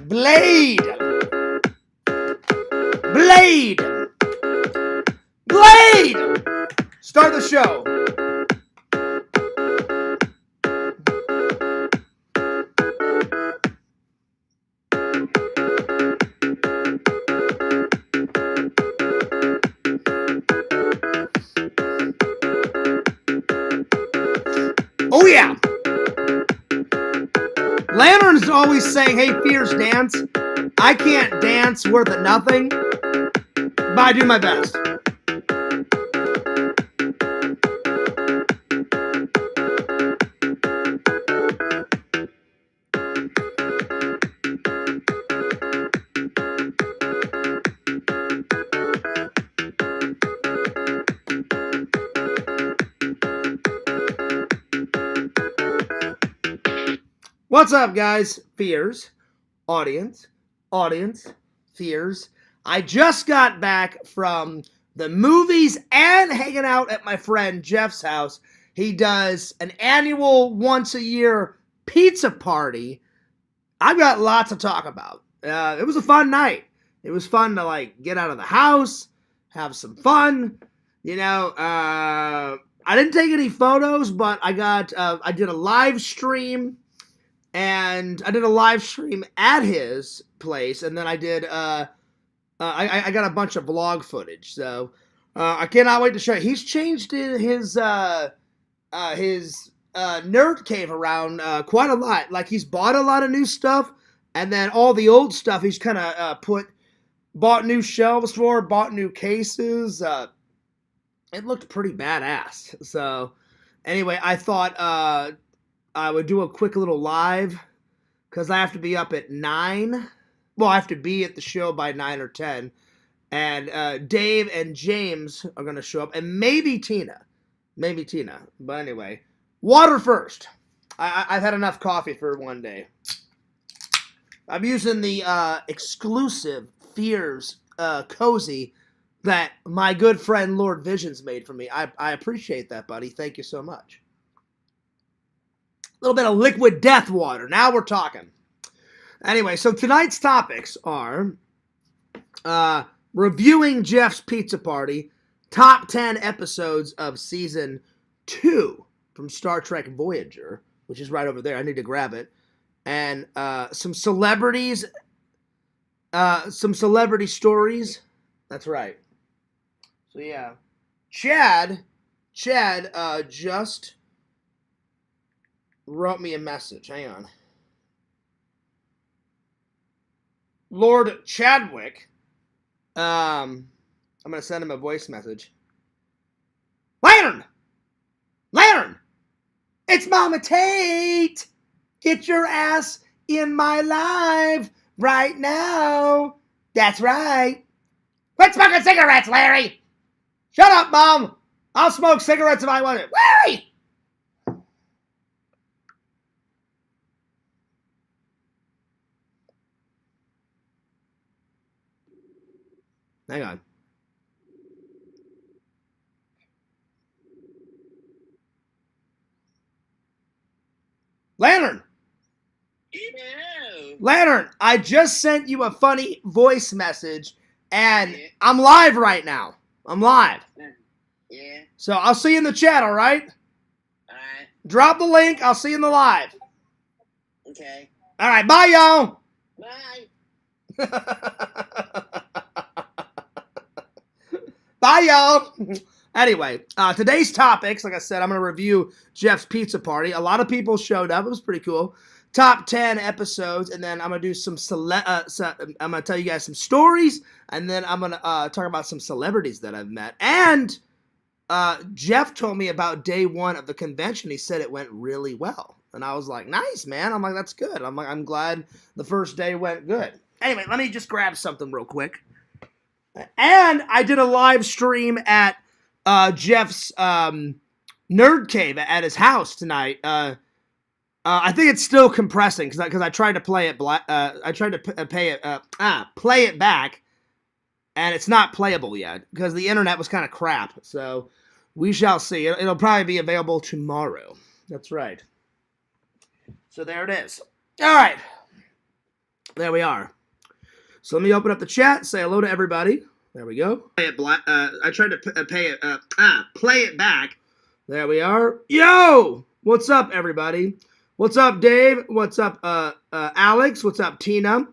Blade! Blade! Blade! Start the show. Oh yeah! Lantern's always saying, hey, Fears, dance. I can't dance worth of nothing, but I do my best. What's up, guys? Fears, audience, Fears. I just got back from the movies and hanging out at my friend Jeff's house. He does an annual once-a-year pizza party. I've got lots to talk about. It was a fun night. It was fun to, like, get out of the house, have some fun. You know, I didn't take any photos, but I did a live stream. And I did a live stream at his place, and then I did, I got a bunch of vlog footage, so, I cannot wait to show you. He's changed his nerd cave around, quite a lot. Like, he's bought a lot of new stuff, and then all the old stuff he's kind of, bought new shelves for, bought new cases. It looked pretty badass. So, anyway, I thought, I would do a quick little live, because I have to be up at 9. Well, I have to be at the show by 9 or 10. And Dave and James are going to show up, and maybe Tina. Maybe Tina. But anyway, water first. I've had enough coffee for one day. I'm using the exclusive Fears cozy that my good friend Lord Visions made for me. I appreciate that, buddy. Thank you so much. A little bit of liquid death water. Now we're talking. Anyway, so tonight's topics are reviewing Jeff's Pizza Party, top 10 episodes of Season 2 from Star Trek Voyager, which is right over there. I need to grab it. And some celebrities, some celebrity stories. That's right. So, yeah. Chad just wrote me a message. Hang on. Lord Chadwick. I'm going to send him a voice message. Lantern! It's Mama Tate! Get your ass in my live right now. That's right. Quit smoking cigarettes, Larry! Shut up, Mom! I'll smoke cigarettes if I want it. Larry! Hang on. Lantern! Ew. Lantern, I just sent you a funny voice message, and I'm live right now. I'm live. Yeah. So I'll see you in the chat, all right? All right. Drop the link. I'll see you in the live. Okay. All right. Bye, y'all. Bye. Bye, y'all. Anyway, today's topics, like I said, I'm going to review Jeff's Pizza Party. A lot of people showed up. It was pretty cool. Top 10 episodes, and then I'm going to do I'm going to tell you guys some stories, and then I'm going to talk about some celebrities that I've met. And Jeff told me about day 1 of the convention. He said it went really well. And I was like, nice, man. I'm like, that's good. I'm like, I'm glad the first day went good. Anyway, let me just grab something real quick. And I did a live stream at Jeff's nerd cave at his house tonight. I think it's still compressing because I tried to play it. I tried to play it back, and it's not playable yet because the internet was kind of crap. So we shall see. It'll probably be available tomorrow. That's right. So there it is. All right. There we are. So let me open up the chat, say hello to everybody. There we go. I tried to play it back. There we are. Yo! What's up, everybody? What's up, Dave? What's up, Alex? What's up, Tina?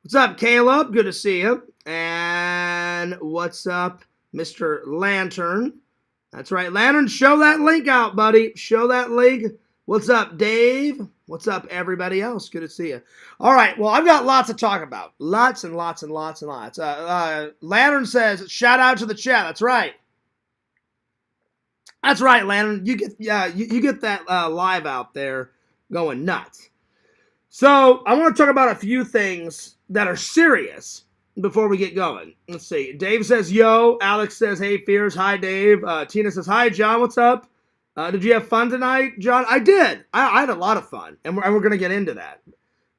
What's up, Caleb? Good to see you. And what's up, Mr. Lantern? That's right, Lantern. Show that link out, buddy. Show that link. What's up, Dave? What's up, everybody else? Good to see you. All right, well, I've got lots to talk about. Lots and lots and lots and lots. Lantern says, shout out to the chat. That's right. That's right, Lantern. You get you get that live out there going nuts. So I want to talk about a few things that are serious before we get going. Let's see. Dave says, yo. Alex says, hey, Fears. Hi, Dave. Tina says, hi, John. What's up? Did you have fun tonight, John? I did. I had a lot of fun, and we're going to get into that.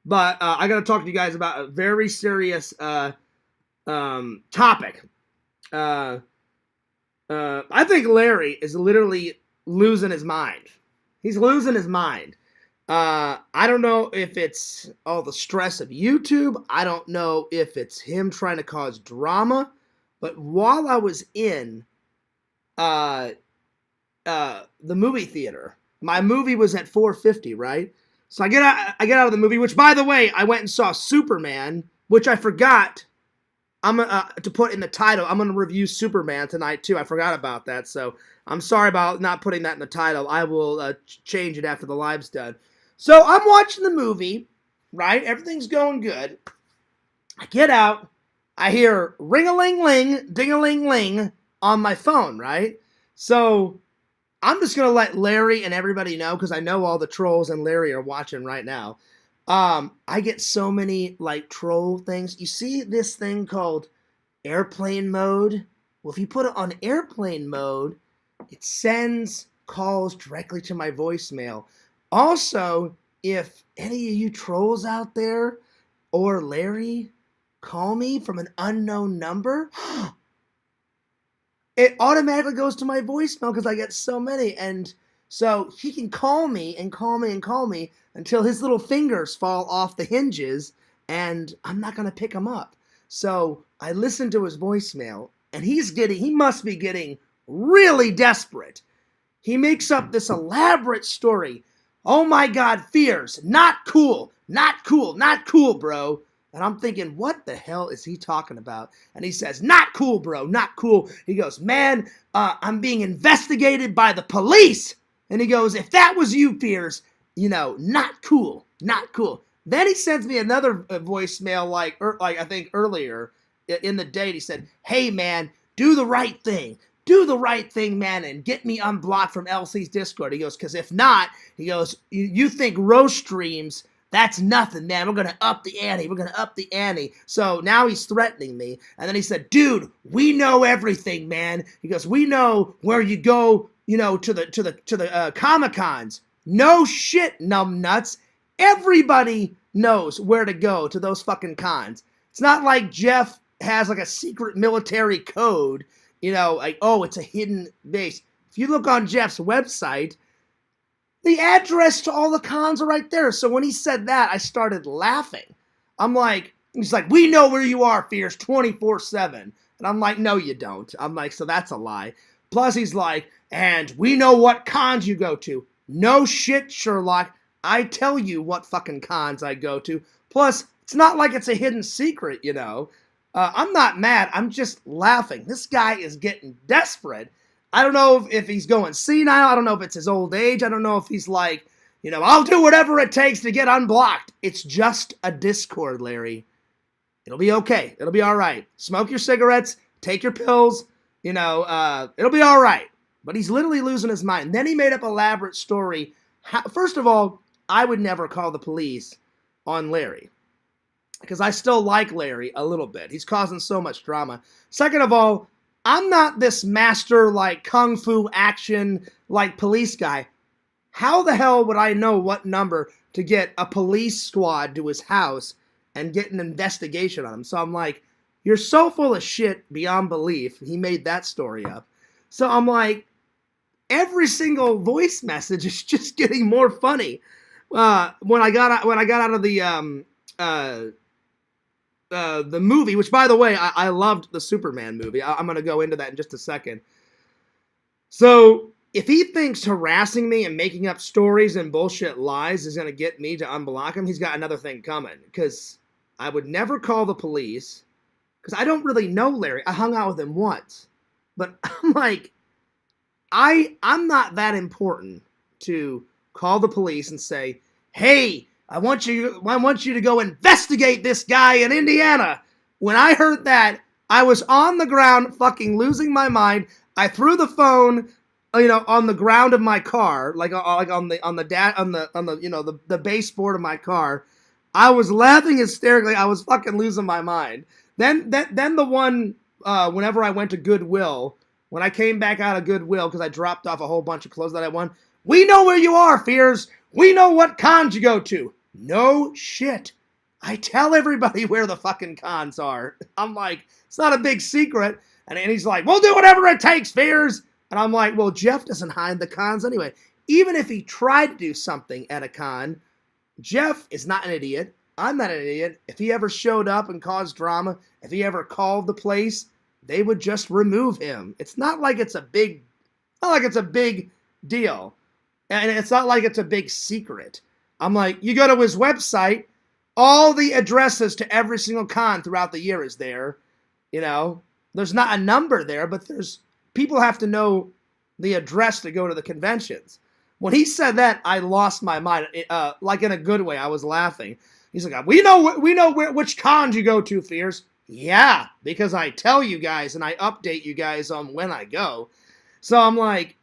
But I got to talk to you guys about a very serious topic. I think Larry is literally losing his mind. He's losing his mind. I don't know if it's all the stress of YouTube. I don't know if it's him trying to cause drama. But while I was in the movie theater, my movie was at 4:50, right? So I get out of the movie, which, by the way, I went and saw Superman, which I forgot to put in the title. I'm going to review Superman tonight, too. I forgot about that, so I'm sorry about not putting that in the title. I will change it after the live's done. So I'm watching the movie, right? Everything's going good. I get out. I hear ring-a-ling-ling, ding-a-ling-ling on my phone, right? So I'm just going to let Larry and everybody know, because I know all the trolls and Larry are watching right now. I get so many, like, troll things. You see this thing called airplane mode? Well, if you put it on airplane mode, it sends calls directly to my voicemail. Also, if any of you trolls out there or Larry call me from an unknown number, it automatically goes to my voicemail because I get so many. And so he can call me and call me and call me until his little fingers fall off the hinges, and I'm not going to pick him up. So I listen to his voicemail, and he must be getting really desperate. He makes up this elaborate story. Oh my God, Fears, not cool, not cool, not cool, bro. And I'm thinking, what the hell is he talking about? And he says, not cool, bro, not cool. He goes, man, I'm being investigated by the police. And he goes, if that was you, Fears, not cool, not cool. Then he sends me another voicemail, like I think earlier in the day. He said, hey, man, do the right thing. Do the right thing, man, and get me unblocked from LC's Discord. He goes, because if not, he goes, you think roast streams, that's nothing, man. We're going to up the ante. We're going to up the ante. So now he's threatening me. And then he said, dude, we know everything, man. He goes, we know where you go, to the Comic-Cons. No shit, numbnuts. Everybody knows where to go to those fucking cons. It's not like Jeff has like a secret military code, like, oh, it's a hidden base. If you look on Jeff's website, the address to all the cons are right there. So when he said that, I started laughing. I'm like, he's like, we know where you are, Fierce, 24/7. And I'm like, no, you don't. I'm like, so that's a lie. Plus he's like, and we know what cons you go to. No shit, Sherlock. I tell you what fucking cons I go to. Plus, it's not like it's a hidden secret, I'm not mad. I'm just laughing. This guy is getting desperate. I don't know if he's going senile. I don't know if it's his old age. I don't know if he's like, I'll do whatever it takes to get unblocked. It's just a Discord, Larry. It'll be okay. It'll be all right. Smoke your cigarettes. Take your pills. It'll be all right. But he's literally losing his mind. Then he made up an elaborate story. First of all, I would never call the police on Larry, because I still like Larry a little bit. He's causing so much drama. Second of all, I'm not this master, like, kung fu action, like, police guy. How the hell would I know what number to get a police squad to his house and get an investigation on him? So I'm like, you're so full of shit beyond belief. He made that story up. So I'm like, every single voice message is just getting more funny. When I got out of the the movie, which, by the way, I loved the Superman movie. I'm going to go into that in just a second. So if he thinks harassing me and making up stories and bullshit lies is going to get me to unblock him, he's got another thing coming. Because I would never call the police. Because I don't really know Larry. I hung out with him once. But I'm like, I'm not that important to call the police and say, hey, I want you to go investigate this guy in Indiana. When I heard that, I was on the ground fucking losing my mind. I threw the phone, on the ground of my car, like on the baseboard of my car. I was laughing hysterically. I was fucking losing my mind. Then the one whenever I went to Goodwill, when I came back out of Goodwill because I dropped off a whole bunch of clothes that I won. We know where you are, Fears. We know what cons you go to. No shit. I tell everybody where the fucking cons are. I'm like, it's not a big secret. And he's like, we'll do whatever it takes, Fears. And I'm like, well, Jeff doesn't hide the cons anyway. Even if he tried to do something at a con, Jeff is not an idiot. I'm not an idiot. If he ever showed up and caused drama, if he ever called the place, they would just remove him. It's not like it's a big deal. And it's not like it's a big secret. I'm like, you go to his website, all the addresses to every single con throughout the year is there. There's not a number there, but people have to know the address to go to the conventions. When he said that, I lost my mind, like in a good way. I was laughing. He's like, we know which cons you go to, Fears. Yeah, because I tell you guys and I update you guys on when I go. So I'm like,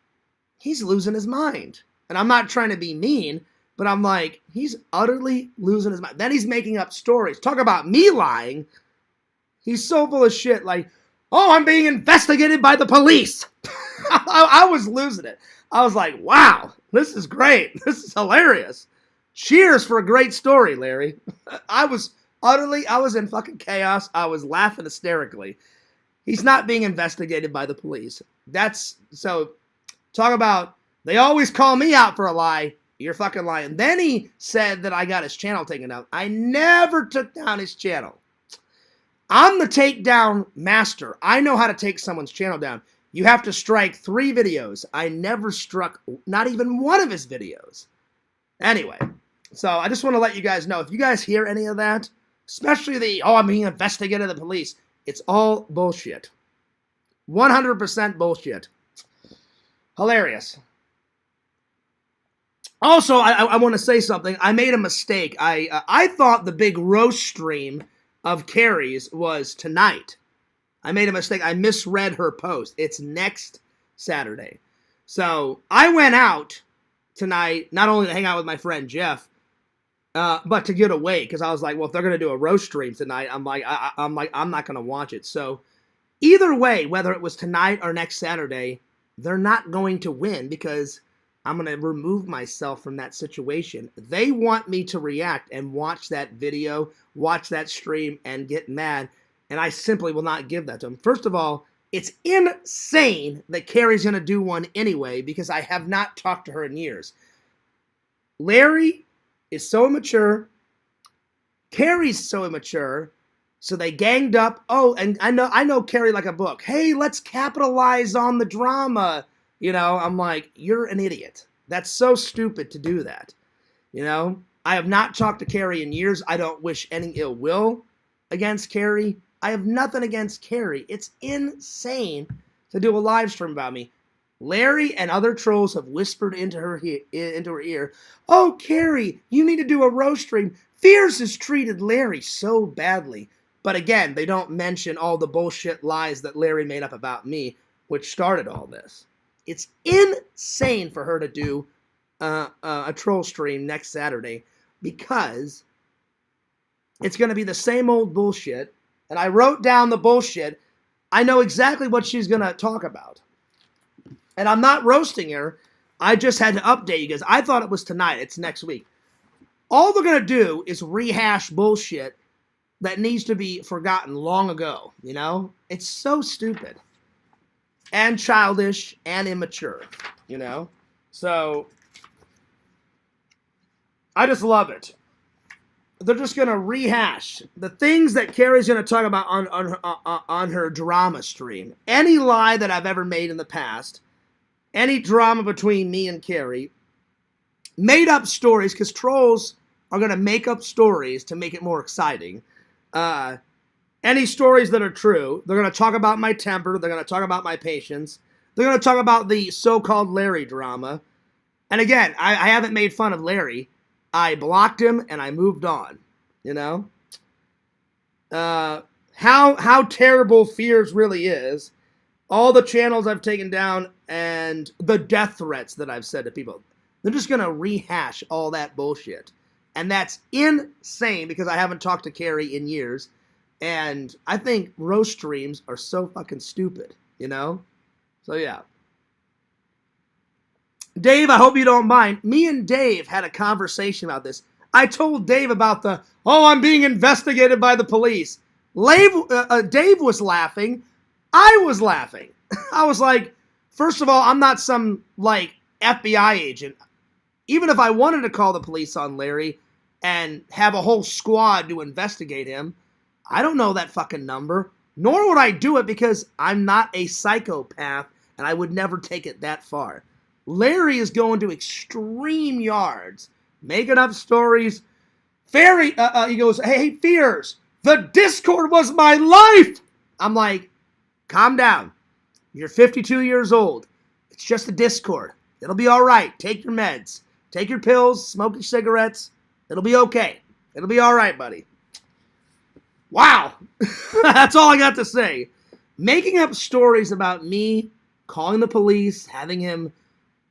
he's losing his mind. And I'm not trying to be mean, but I'm like, he's utterly losing his mind. Then he's making up stories. Talk about me lying. He's so full of shit. Like, oh, I'm being investigated by the police. I was losing it. I was like, wow, this is great. This is hilarious. Cheers for a great story, Larry. I was in fucking chaos. I was laughing hysterically. He's not being investigated by the police. Talk about, they always call me out for a lie. You're fucking lying. Then he said that I got his channel taken down. I never took down his channel. I'm the takedown master. I know how to take someone's channel down. You have to strike 3 videos. I never struck not even one of his videos. Anyway, so I just want to let you guys know, if you guys hear any of that, especially I'm being investigated by the police, it's all bullshit. 100% bullshit. Hilarious. Also, I want to say something. I made a mistake. I thought the big roast stream of Carrie's was tonight. I made a mistake. I misread her post. It's next Saturday. So I went out tonight, not only to hang out with my friend Jeff, but to get away, because I was like, well, if they're going to do a roast stream tonight, I'm not going to watch it. So either way, whether it was tonight or next Saturday, they're not going to win, because I'm going to remove myself from that situation. They want me to react and watch that video, watch that stream, and get mad, and I simply will not give that to them. First of all, it's insane that Carrie's going to do one anyway, because I have not talked to her in years. Larry is so immature. Carrie's so immature. So they ganged up. Oh, and I know Carrie like a book. Hey, let's capitalize on the drama. I'm like, you're an idiot. That's so stupid to do that. I have not talked to Carrie in years. I don't wish any ill will against Carrie. I have nothing against Carrie. It's insane to do a live stream about me. Larry and other trolls have whispered into her ear, oh, Carrie, you need to do a roast stream. Fears has treated Larry so badly. But again, they don't mention all the bullshit lies that Larry made up about me, which started all this. It's insane for her to do a troll stream next Saturday, because it's going to be the same old bullshit. And I wrote down the bullshit. I know exactly what she's going to talk about. And I'm not roasting her. I just had to update you guys. I thought it was tonight. It's next week. All they're going to do is rehash bullshit that needs to be forgotten long ago. It's so stupid. And childish and immature. So I just love it. they're just going to rehash the things that Carrie's going to talk about on her drama stream. Any lie that I've ever made in the past, any drama between me and Carrie, made up stories, because trolls are going to make up stories to make it more exciting. Any stories that are true, they're going to talk about my temper, they're going to talk about my patience, they're going to talk about the so-called Larry drama. And again, I haven't made fun of Larry. I blocked him and I moved on, you know? How terrible Fears really is, all the channels I've taken down, and the death threats that I've said to people. They're just going to rehash all that bullshit. And that's insane, because I haven't talked to Carrie in years. And I think roast streams are so fucking stupid, you know? So, yeah. Dave, I hope you don't mind. Me and Dave had a conversation about this. I told Dave about I'm being investigated by the police. Dave was laughing. I was laughing. I was like, first of all, I'm not some, like, FBI agent. Even if I wanted to call the police on Larry and have a whole squad to investigate him, I don't know that fucking number. Nor would I do it, because I'm not a psychopath and I would never take it that far. Larry is going to extreme yards, making up stories. He goes, hey, Fears, the Discord was my life. I'm like, calm down. You're 52 years old. It's just a Discord. It'll be all right. Take your meds. Take your pills. Smoke your cigarettes. It'll be okay. It'll be all right, buddy. Wow. That's all I got to say. Making up stories about me, calling the police, having him...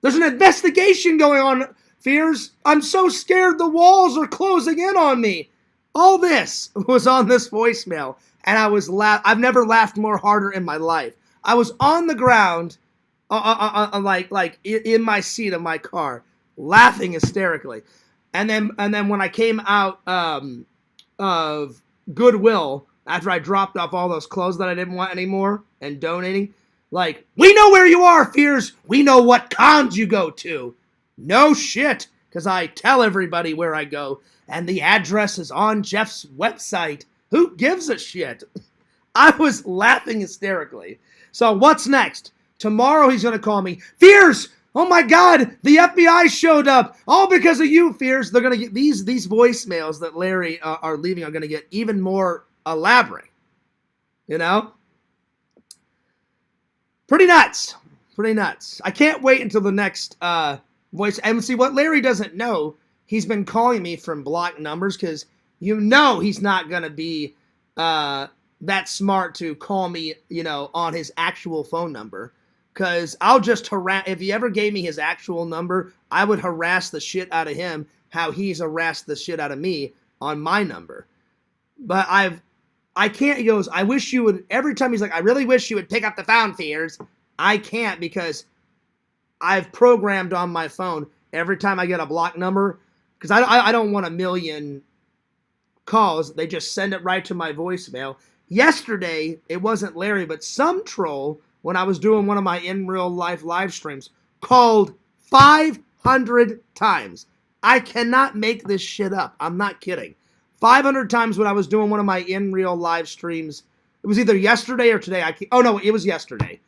There's an investigation going on, Fears. I'm so scared the walls are closing in on me. All this was on this voicemail, and I was I've never laughed more harder in my life. I was on the ground, like in my seat of my car, laughing hysterically. And then when I came out of Goodwill, after I dropped off all those clothes that I didn't want anymore and donating, like, we know where you are, Fears. We know what cons you go to. No shit, because I tell everybody where I go, and the address is on Jeff's website. Who gives a shit? I was laughing hysterically. So what's next? Tomorrow he's going to call me, Fears! Oh my God, the FBI showed up. All because of you, Fears. They're going to get these voicemails that Larry are leaving are going to get even more elaborate. You know? Pretty nuts. Pretty nuts. I can't wait until the next voice. And see, what Larry doesn't know, he's been calling me from blocked numbers, because you know he's not going to be that smart to call me, you know, on his actual phone number. Because I'll just harass, if he ever gave me his actual number, I would harass the shit out of him how he's harassed the shit out of me on my number. But I can't, he goes, I wish you would, every time he's like, I really wish you would pick up the phone, Fears. I can't, because I've programmed on my phone every time I get a block number, because I don't want a million calls. They just send it right to my voicemail. Yesterday, it wasn't Larry, but some troll, when I was doing one of my in real life live streams, called 500 times. I cannot make this shit up. I'm not kidding. 500 times when I was doing one of my in real live streams. It was either yesterday or today. Oh no, it was yesterday.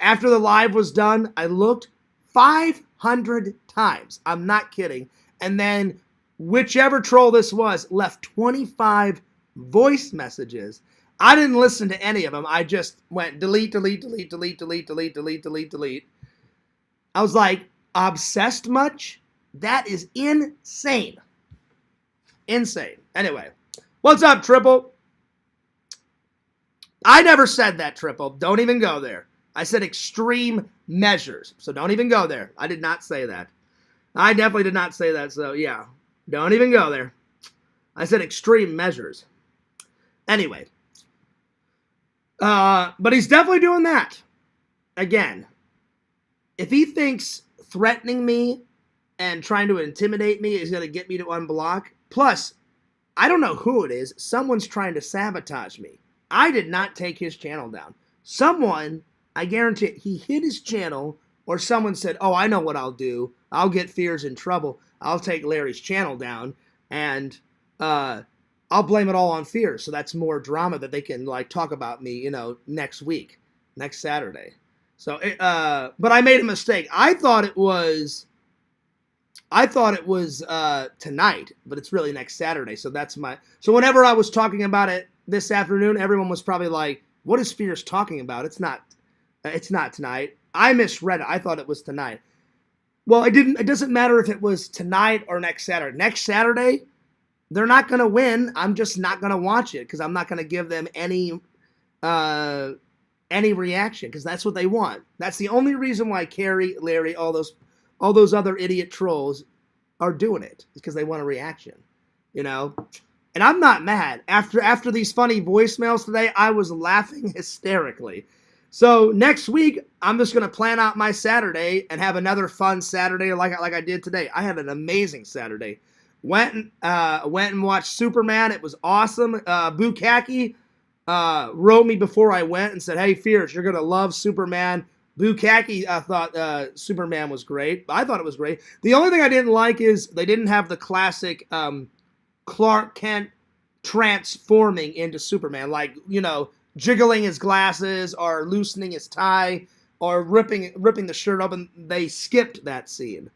After the live was done, I looked 500 times. I'm not kidding. And then whichever troll this was left 25 voice messages. I didn't listen to any of them. I just went delete, delete, delete, delete, delete, delete, delete, delete, delete. I was like, obsessed much? That is insane. Insane. Anyway, what's up, Triple? I never said that, Triple. Don't even go there. I said extreme measures, so don't even go there. I did not say that. I definitely did not say that, so yeah. Don't even go there. I said extreme measures. Anyway. But he's definitely doing that. Again, if he thinks threatening me and trying to intimidate me is going to get me to unblock, plus, I don't know who it is, someone's trying to sabotage me. I did not take his channel down. Someone, I guarantee, he hid his channel, or someone said, oh, I know what I'll do. I'll get Fears in trouble. I'll take Larry's channel down, and I'll blame it all on fear. So that's more drama that they can like talk about me, you know, next week, next Saturday. So, but I made a mistake. I thought it was tonight, but it's really next Saturday. So that's so whenever I was talking about it this afternoon, everyone was probably like, what is Fierce talking about? It's not tonight. I misread it. I thought it was tonight. Well, it doesn't matter if it was tonight or next Saturday. Next Saturday, they're not going to win. I'm just not going to watch it because I'm not going to give them any reaction because that's what they want. That's the only reason why Carrie, Larry, all those other idiot trolls are doing it because they want a reaction, you know. And I'm not mad. After these funny voicemails today, I was laughing hysterically. So next week, I'm just gonna plan out my Saturday and have another fun Saturday like I did today. I had an amazing Saturday. Went and watched Superman. It was awesome. Bukaki wrote me before I went and said, "Hey, Fierce, you're gonna love Superman." Bukaki thought Superman was great. I thought it was great. The only thing I didn't like is they didn't have the classic Clark Kent transforming into Superman, like, you know, jiggling his glasses or loosening his tie or ripping the shirt open. They skipped that scene.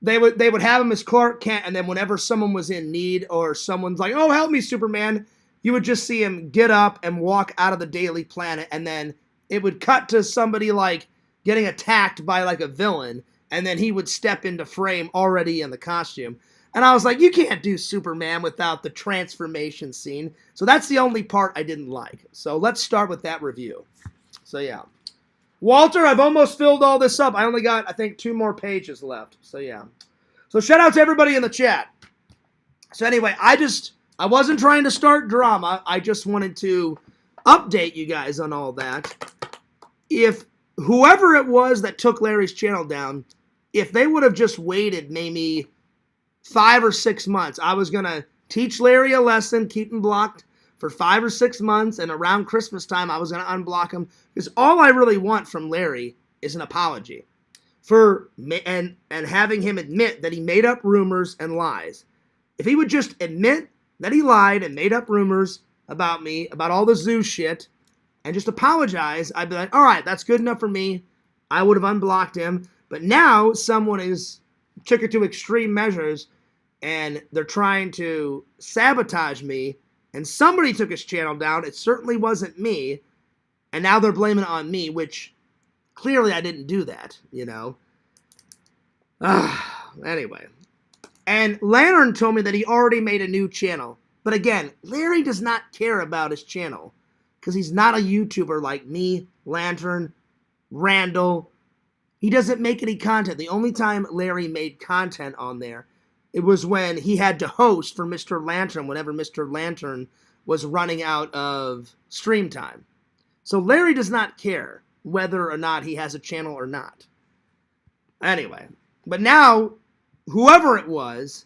They would have him as Clark Kent, and then whenever someone was in need or someone's like, "Oh, help me, Superman," you would just see him get up and walk out of the Daily Planet, and then it would cut to somebody like getting attacked by like a villain, and then he would step into frame already in the costume. And I was like, you can't do Superman without the transformation scene. So that's the only part I didn't like. So let's start with that review. So yeah. Walter, I've almost filled all this up. I only got, I think, 2 more pages left. So yeah. So shout out to everybody in the chat. So anyway, I wasn't trying to start drama. I just wanted to update you guys on all that. If whoever it was that took Larry's channel down, if they would have just waited maybe 5 or 6 months, I was going to teach Larry a lesson, keep him blocked for 5 or 6 months, and around Christmas time, I was going to unblock him. Because all I really want from Larry is an apology for and having him admit that he made up rumors and lies. If he would just admit that he lied and made up rumors about me, about all the zoo shit, and just apologize, I'd be like, all right, that's good enough for me. I would have unblocked him. But now someone took it to extreme measures, and they're trying to sabotage me, and somebody took his channel down. It certainly wasn't me, and now they're blaming it on me, which clearly I didn't do that, you know. Anyway. And Lantern told me that he already made a new channel. But again, Larry does not care about his channel because he's not a YouTuber like me, Lantern, Randall. He doesn't make any content. The only time Larry made content on there, it was when he had to host for Mr. Lantern whenever Mr. Lantern was running out of stream time. So Larry does not care whether or not he has a channel or not. Anyway, but now, whoever it was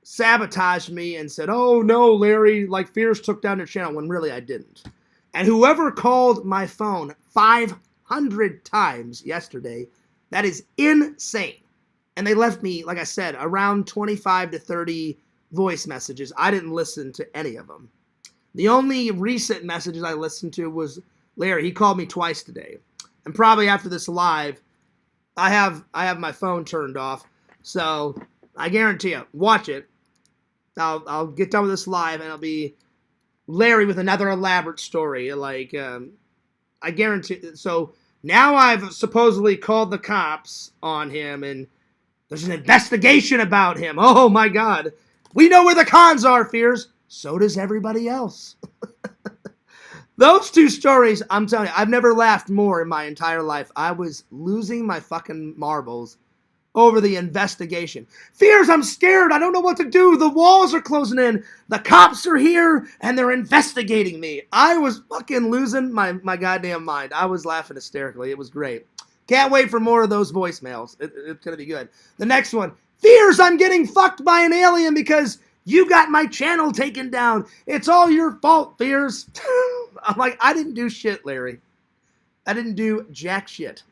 sabotaged me and said, oh no, Larry, like Fierce took down your channel, when really I didn't. And whoever called my phone 500 times yesterday, that is insane. And they left me, like I said, around 25 to 30 voice messages. I didn't listen to any of them. The only recent messages I listened to was Larry. He called me twice today. And probably after this live, I have my phone turned off. So I guarantee you, watch it. I'll get done with this live, and it'll be Larry with another elaborate story. Like, I guarantee. So now I've supposedly called the cops on him, and there's an investigation about him. Oh my God. We know where the cons are, Fears. So does everybody else. Those 2 stories, I'm telling you, I've never laughed more in my entire life. I was losing my fucking marbles over the investigation. Fears, I'm scared. I don't know what to do. The walls are closing in. The cops are here, and they're investigating me. I was fucking losing my goddamn mind. I was laughing hysterically. It was great. Can't wait for more of those voicemails. It's going to be good. The next one. Fears, I'm getting fucked by an alien because you got my channel taken down. It's all your fault, Fears. I'm like, I didn't do shit, Larry. I didn't do jack shit.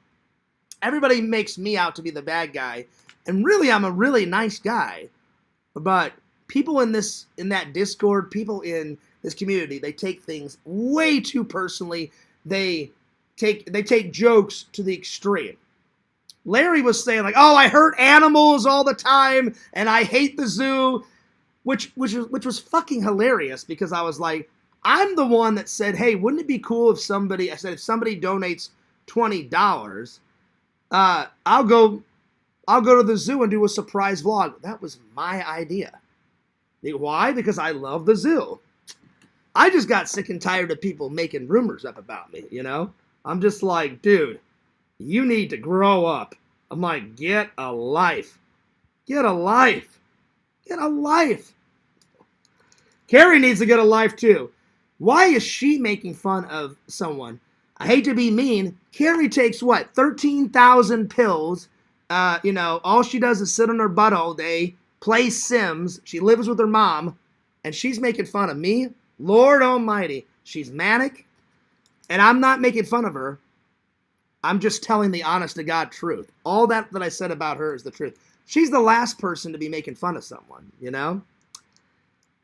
Everybody makes me out to be the bad guy. And really, I'm a really nice guy. But people in that Discord, people in this community, they take things way too personally. They take jokes to the extreme. Larry was saying like, "Oh, I hurt animals all the time, and I hate the zoo," which was fucking hilarious because I was like, I'm the one that said, "Hey, wouldn't it be cool if somebody?" I said, "If somebody donates $20, I'll go to the zoo and do a surprise vlog." That was my idea. Why? Because I love the zoo. I just got sick and tired of people making rumors up about me, you know? I'm just like, dude, you need to grow up. I'm like, get a life. Get a life. Get a life. Carrie needs to get a life too. Why is she making fun of someone? I hate to be mean. Carrie takes what? 13,000 pills. All she does is sit on her butt all day, play Sims. She lives with her mom, and she's making fun of me. Lord Almighty, she's manic, and I'm not making fun of her. I'm just telling the honest to God truth. All that I said about her is the truth. She's the last person to be making fun of someone, you know?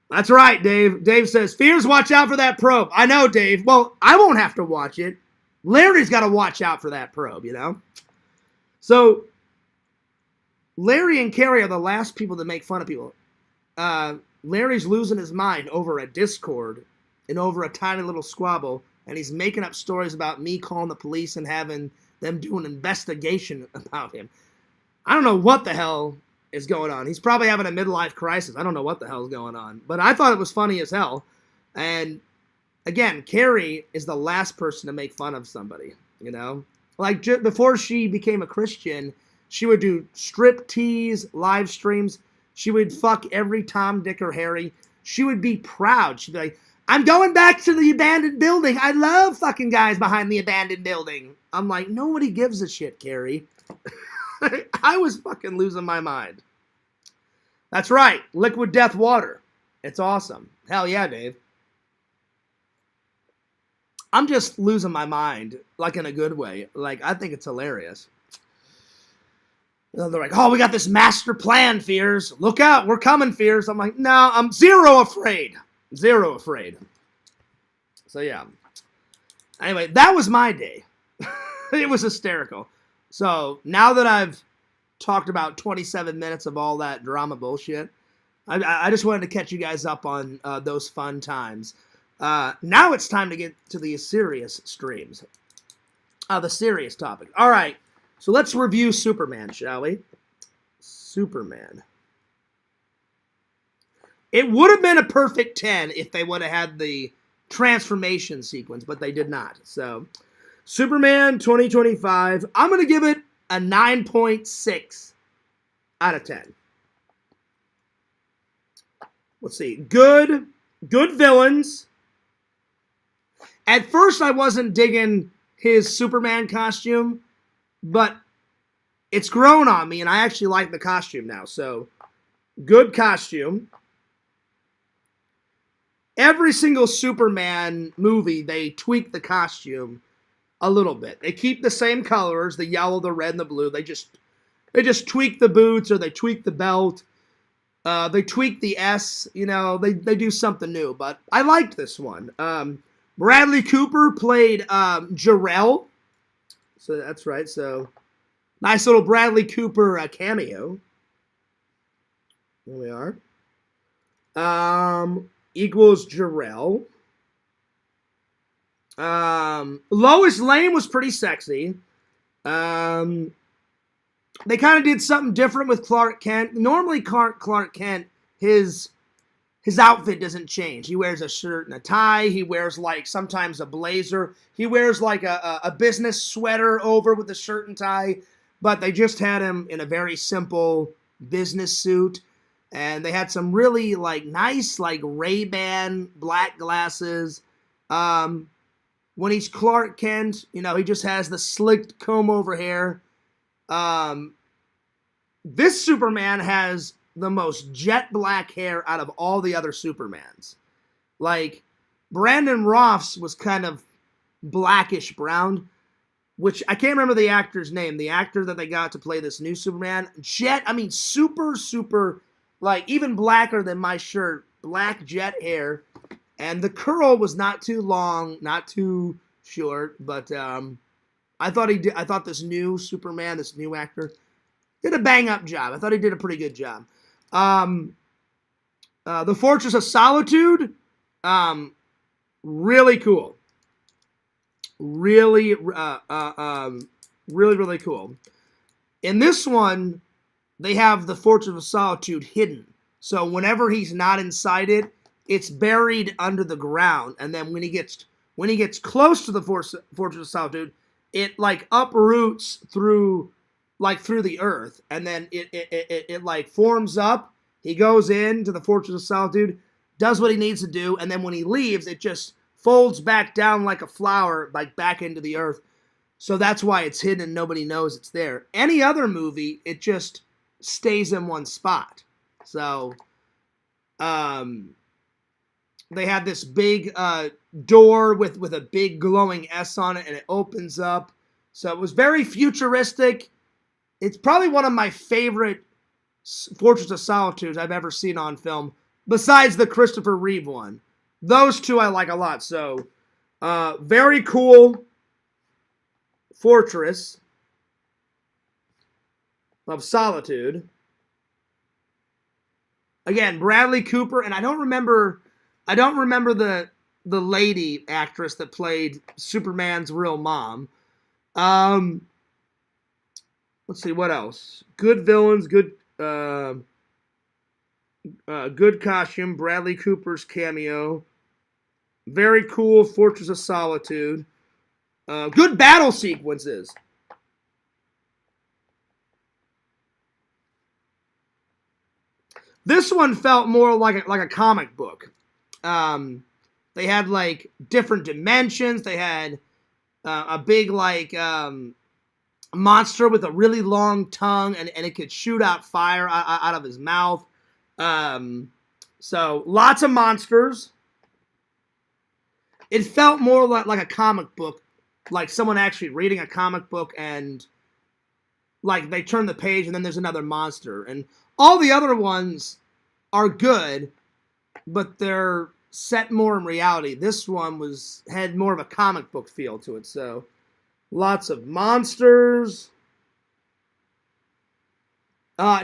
That's right, Dave. Dave says, "Fears, watch out for that probe." I know, Dave. Well, I won't have to watch it. Larry's got to watch out for that probe, you know? So, Larry and Carrie are the last people to make fun of people. Larry's losing his mind over a Discord and over a tiny little squabble, and he's making up stories about me calling the police and having them do an investigation about him. I don't know what the hell is going on. He's probably having a midlife crisis. I don't know what the hell is going on. But I thought it was funny as hell. And again, Carrie is the last person to make fun of somebody, you know? Like, before she became a Christian, she would do strip tease, live streams. She would fuck every Tom, Dick, or Harry. She would be proud. She'd be like, "I'm going back to the abandoned building. I love fucking guys behind the abandoned building." I'm like, nobody gives a shit, Carrie. I was fucking losing my mind. That's right. Liquid death water. It's awesome. Hell yeah, Dave. I'm just losing my mind, like in a good way. Like, I think it's hilarious. They're like, "Oh, we got this master plan, Fears. Look out, we're coming, Fears." I'm like, no, I'm zero afraid. Zero afraid. So, yeah. Anyway, that was my day. It was hysterical. So, now that I've talked about 27 minutes of all that drama bullshit, I just wanted to catch you guys up on those fun times. Now it's time to get to the serious streams. The serious topic. All right. So let's review Superman, shall we? Superman. It would have been a perfect 10 if they would have had the transformation sequence, but they did not. So, Superman 2025, I'm going to give it a 9.6 out of 10. Let's see. Good villains. At first, I wasn't digging his Superman costume, but it's grown on me, and I actually like the costume now. So, good costume. Every single Superman movie, they tweak the costume a little bit. They keep the same colors, the yellow, the red, and the blue. They just tweak the boots, or they tweak the belt. They tweak the S. You know, they do something new. But I liked this one. Bradley Cooper played Jor-El. So that's right. So nice little Bradley Cooper cameo. There we are. Equals Jor-El. Lois Lane was pretty sexy. They kind of did something different with Clark Kent. Normally, Clark Kent, his outfit doesn't change. He wears a shirt and a tie. He wears, like, sometimes a blazer. He wears, like, a business sweater over with a shirt and tie. But they just had him in a very simple business suit. And they had some really, like, nice, like, Ray-Ban black glasses. When he's Clark Kent, you know, he just has the slicked comb-over hair. This Superman has the most jet black hair out of all the other Supermans. Like, Brandon Roth's was kind of blackish brown, which I can't remember the actor's name. The actor that they got to play this new Superman. Super like even blacker than my shirt, black jet hair, and the curl was not too long, not too short, but I thought this new Superman, this new actor, did a bang up job. I thought he did a pretty good job. The Fortress of Solitude, really cool. Really, really cool. In this one, they have the Fortress of Solitude hidden. So whenever he's not inside it, it's buried under the ground. And then when he gets close to the Fortress of Solitude, it like uproots through the earth, and then it like forms up. He goes into the Fortress of Solitude, does what he needs to do, and then when he leaves, it just folds back down like a flower, like back into the earth. So that's why it's hidden and nobody knows it's there. Any other movie, it just stays in one spot. So, they had this big door with a big glowing S on it, and it opens up. So it was very futuristic. It's probably one of my favorite Fortress of Solitude I've ever seen on film, besides the Christopher Reeve one. Those two I like a lot. So, very cool Fortress of Solitude. Again, Bradley Cooper, and I don't remember the lady actress that played Superman's real mom. Let's see, what else? Good villains, good costume, Bradley Cooper's cameo. Very cool Fortress of Solitude. Good battle sequences. This one felt more like a comic book. They had like different dimensions. They had a big like monster with a really long tongue, and it could shoot out fire out of his mouth. So lots of monsters. It felt more like a comic book, like someone actually reading a comic book, and like they turn the page and then there's another monster. And all the other ones are good, but they're set more in reality. This one had more of a comic book feel to it. So lots of monsters.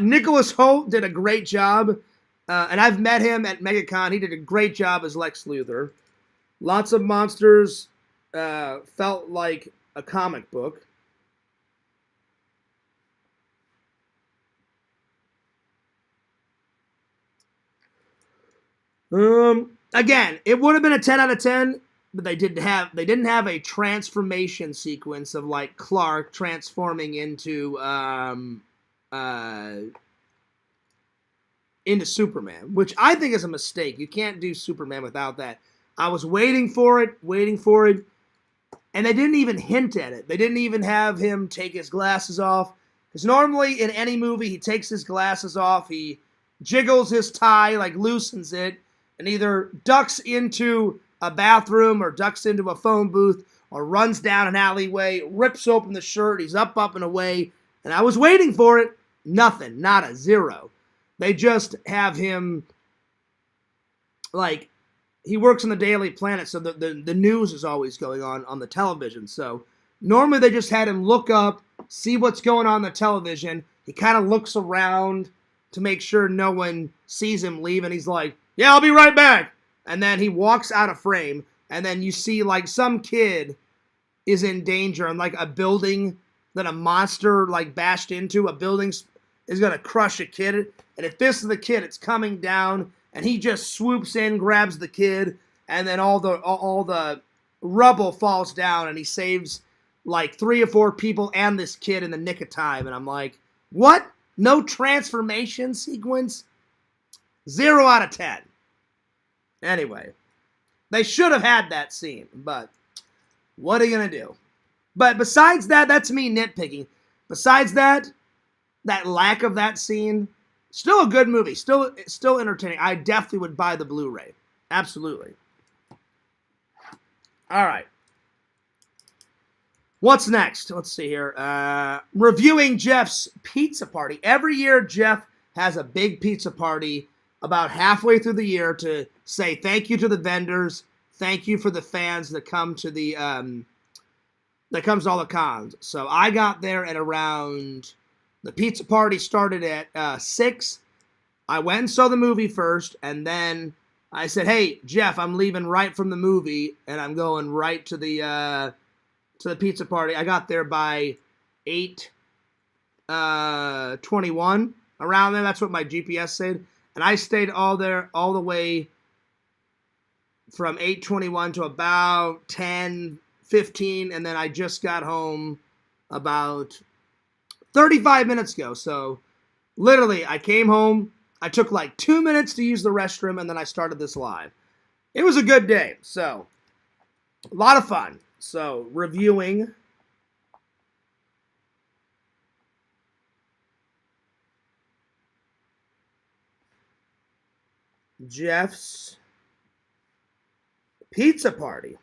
Nicholas Hoult did a great job, and I've met him at MegaCon. He did a great job as Lex Luthor. Lots of monsters. Felt like a comic book. Again, it would have been a 10 out of 10, but they didn't have a transformation sequence of like Clark transforming into Superman, which I think is a mistake. You can't do Superman without that. I was waiting for it, and they didn't even hint at it. They didn't even have him take his glasses off, because normally in any movie he takes his glasses off, he jiggles his tie, like loosens it, and either ducks into a bathroom or ducks into a phone booth or runs down an alleyway, rips open the shirt, he's up and away, and I was waiting for it. Nothing, not a zero. They just have him, like, he works on the Daily Planet, so the news is always going on the television. So normally they just had him look up, see what's going on the television. He kind of looks around to make sure no one sees him leave, and he's like, yeah, I'll be right back. And then he walks out of frame, and then you see like some kid is in danger, and like a building that a monster like bashed into, a building is going to crush a kid. And if this is the kid, it's coming down, and he just swoops in, grabs the kid, and then all the rubble falls down, and he saves like 3 or 4 people and this kid in the nick of time. And I'm like, what? No transformation sequence? 0 out of 10. Anyway, they should have had that scene, but what are you going to do? But besides that, that's me nitpicking. Besides that lack of that scene, still a good movie, still entertaining. I definitely would buy the Blu-ray. Absolutely. All right. What's next? Let's see here. Reviewing Jeff's Pizza Party. Every year, Jeff has a big pizza party about halfway through the year to say thank you to the vendors, thank you for the fans that come to the that comes to all the cons. So I got there at around, the pizza party started at 6. I went and saw the movie first, and then I said, "Hey, Jeff, I'm leaving right from the movie, and I'm going right to the pizza party." I got there by 8:21, around there. That's what my GPS said, and I stayed all the way from 8:21 to about 10:15, and then I just got home about 35 minutes ago. So literally, I came home. I took like 2 minutes to use the restroom, and then I started this live. It was a good day, so a lot of fun. So reviewing Jeff's pizza party.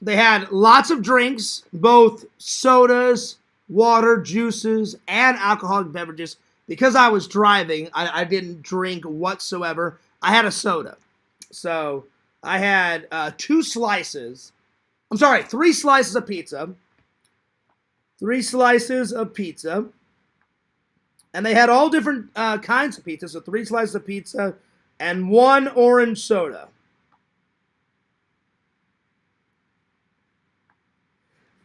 They had lots of drinks, both sodas, water, juices, and alcoholic beverages. Because I was driving, I didn't drink whatsoever. I had a soda. So I had 3 slices of pizza. 3 slices of pizza. And they had all different kinds of pizza. So 3 slices of pizza and 1 orange soda.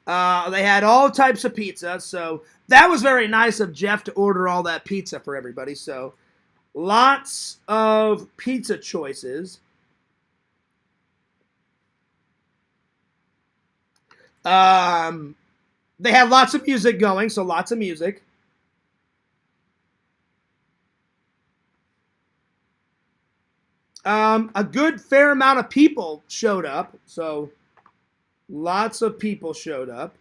They had all types of pizza, so that was very nice of Jeff to order all that pizza for everybody. So lots of pizza choices. They had lots of music going, so lots of music. A good fair amount of people showed up, so lots of people showed up.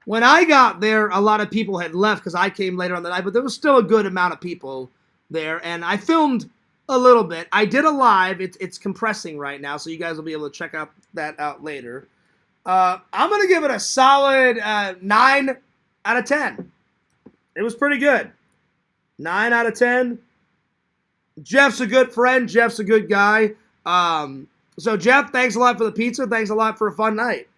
When I got there, a lot of people had left because I came later on the night, but there was still a good amount of people there, and I filmed a little bit. I did a live. It's compressing right now, so you guys will be able to check that out later. I'm going to give it a solid 9 out of 10. It was pretty good. 9 out of 10. Jeff's a good friend. Jeff's a good guy. So, Jeff, thanks a lot for the pizza. Thanks a lot for a fun night.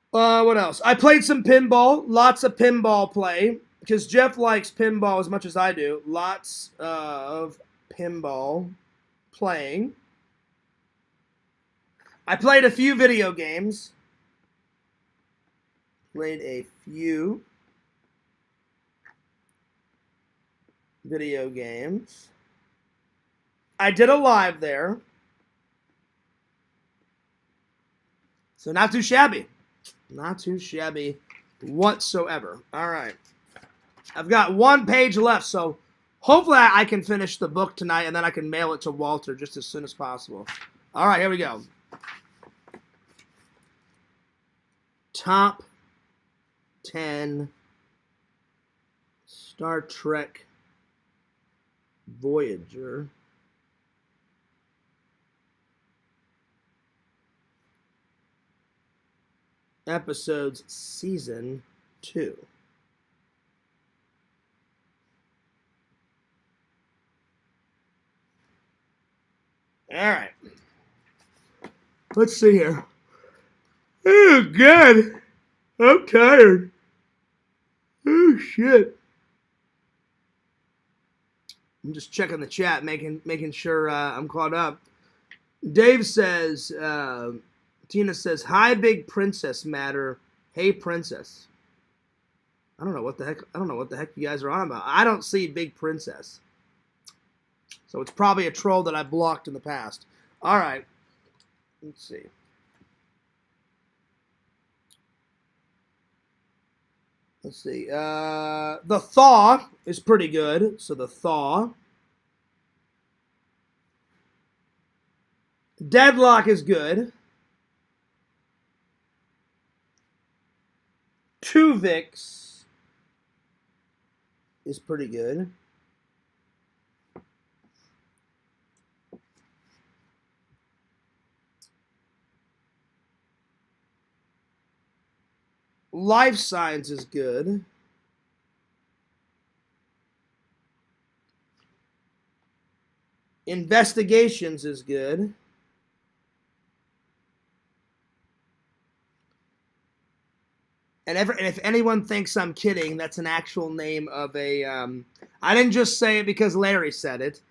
What else? I played some pinball. Lots of pinball play. Because Jeff likes pinball as much as I do. Lots of pinball playing. I played a few video games. Played a few video games. I did a live there. So not too shabby. Not too shabby whatsoever. All right. I've got 1 page left, so hopefully I can finish the book tonight, and then I can mail it to Walter just as soon as possible. All right, here we go. Top 10 Star Trek Voyager episodes, season 2. All right. Let's see here. Oh, God. I'm tired. Oh, shit. I'm just checking the chat, making sure I'm caught up. Dave says, Tina says, "Hi, Big Princess Matter. Hey, Princess." I don't know what the heck you guys are on about. I don't see Big Princess. So it's probably a troll that I blocked in the past. All right. Let's see. The Thaw is pretty good. So the Thaw. Deadlock is good. Tuvix is pretty good. Life Science is good. Investigations is good. And if anyone thinks I'm kidding, that's an actual name of a... I didn't just say it because Larry said it.